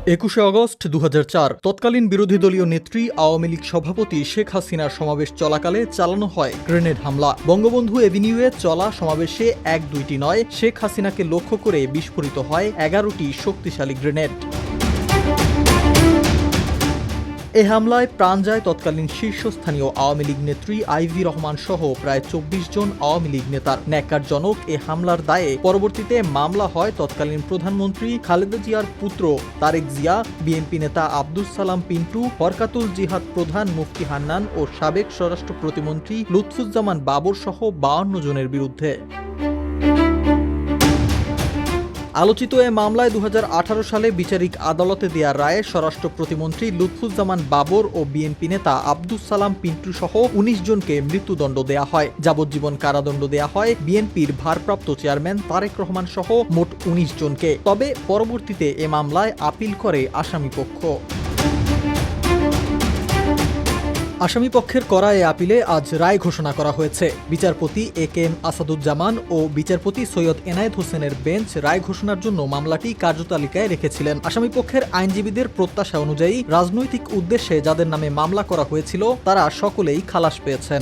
21 August 2004 তৎকালীন বিরোধী দলীয় নেত্রী আওয়ামী লীগ সভাপতি শেখ হাসিনার সমাবেশ চলাকালে চালানো হয় গ্রেনেড হামলা। বঙ্গবন্ধু এভিনিউয়ে চলা সমাবেশে দুইটি নয়, শেখ হাসিনাকে লক্ষ্য করে বিস্ফোরিত হয় 11টি শক্তিশালী গ্রেনেড। এ হামলায় প্রাণ যায় তৎকালীন শীর্ষস্থানীয় আওয়ামী লীগ নেত্রী আইভি রহমান সহ প্রায় 24 জন আওয়ামী লীগ নেতার। ন্যাক্কারজনক এ হামলার দায়ে পরবর্তীতে মামলা হয় তৎকালীন প্রধানমন্ত্রী খালেদা জিয়ার পুত্র তারেক জিয়া, বিএনপি নেতা আব্দুস সালাম পিন্টু, বরকাতুল জিহাদ প্রধান মুফতি হান্নান ও সাবেক স্বরাষ্ট্র প্রতিমন্ত্রী লুৎফুজ্জামান বাবর সহ 52 জনের বিরুদ্ধে। আলোচিত এ মামলায় 2018 সালে বিচারিক আদালতে দেয়া রায়ে স্বরাষ্ট্র প্রতিমন্ত্রী লুৎফুজ্জামান বাবর ও বিএনপি নেতা আব্দুস সালাম পিন্টু সহ 19 জনকে মৃত্যুদণ্ড দেয়া হয়। যাবজ্জীবন কারাদণ্ড দেয়া হয় বিএনপির ভারপ্রাপ্ত চেয়ারম্যান তারেক রহমান সহ মোট 19 জনকে। তবে পরবর্তীতে এ মামলায় আপিল করে আসামিপক্ষ। আসামিপক্ষের করা এ আপিলে আজ রায় ঘোষণা করা হয়েছে। বিচারপতি এ.কে.এম. আসাদুজ্জামান ও বিচারপতি সৈয়দ এনায়েত হোসেনের বেঞ্চ রায় ঘোষণার জন্য মামলাটি কার্যতালিকায় রেখেছিলেন। আসামিপক্ষের আইনজীবীদের প্রত্যাশা অনুযায়ী রাজনৈতিক উদ্দেশ্যে যাদের নামে মামলা করা হয়েছিল তারা সকলেই খালাস পেয়েছেন।